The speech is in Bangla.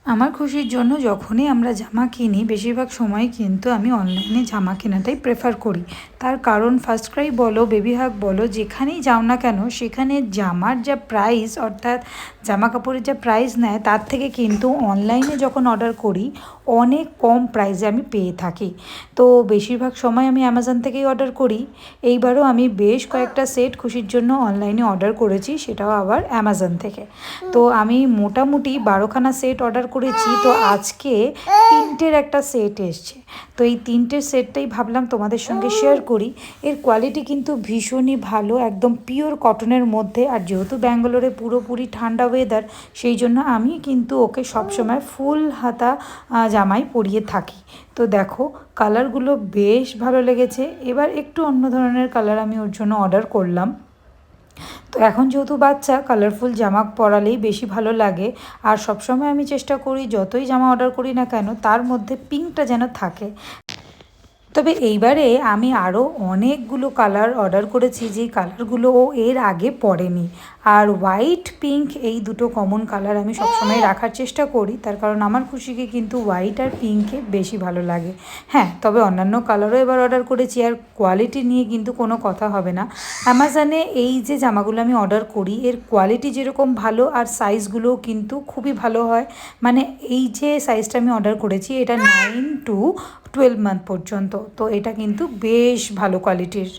আমার খুশির জন্য যখনই আমরা জামা কিনি বেশিরভাগ সময় কিন্তু আমি অনলাইনে জামা কেনাটাই প্রেফার করি। তার কারণ ফার্স্ট ক্রাই বলো, বেবি হাগ বলো, যেখানেই যাও না কেন সেখানে জামার যা প্রাইস, অর্থাৎ জামা কাপড়ের যা প্রাইস নেয় তার থেকে কিন্তু অনলাইনে যখন অর্ডার করি অনেক কম প্রাইসে আমি পেয়ে থাকি। তো বেশিরভাগ সময় আমি অ্যামাজন থেকেই অর্ডার করি। এইবারও আমি বেশ কয়েকটা সেট খুশির জন্য অনলাইনে অর্ডার করেছি, সেটাও আবার অ্যামাজন থেকে। তো আমি মোটামুটি 12খানা সেট অর্ডার করেছি। তো আজকে 3টের একটা সেট এসছে। তো এই 3টের সেটটাই ভাবলাম তোমাদের সঙ্গে শেয়ার করি। এর কোয়ালিটি কিন্তু ভীষণই ভালো, একদম পিওর কটনের মধ্যে। আর যেহেতু ব্যাঙ্গালোরে পুরোপুরি ঠান্ডা ওয়েদার, সেই জন্য আমি কিন্তু ওকে সবসময় ফুল হাতা জামাই পরিয়ে থাকি। তো দেখো কালারগুলো বেশ ভালো লেগেছে। এবার একটু অন্য ধরনের কালার আমি ওর জন্য অর্ডার করলাম। তো এখন যেহেতু বাচ্চা, কালারফুল জামা পরালেই বেশি ভালো লাগে। আর সবসময় আমি চেষ্টা করি যতই জামা অর্ডার করি না কেন তার মধ্যে পিঙ্কটা যেন থাকে। তবে এইবারে আমি আরও অনেকগুলো কালার অর্ডার করেছি, যেই কালারগুলো ও এর আগে পরেনি। আর হোয়াইট পিঙ্ক এই দুটো কমন কালার আমি সবসময় রাখার চেষ্টা করি, তার কারণ আমার খুশিকে কিন্তু হোয়াইট আর পিঙ্কে বেশি ভালো লাগে। হ্যাঁ, তবে অন্যান্য কালারও এবার অর্ডার করেছি। আর কোয়ালিটি নিয়ে কিন্তু কোনো কথা হবে না। অ্যামাজনে এই যে জামাগুলো আমি অর্ডার করি এর কোয়ালিটি যেরকম ভালো, আর সাইজগুলোও কিন্তু খুবই ভালো হয়। মানে এই যে সাইজটা আমি অর্ডার করেছি এটা 9 to 12 মান্থ পর্যন্ত। তো এটা কিন্তু বেশ ভালো কোয়ালিটির।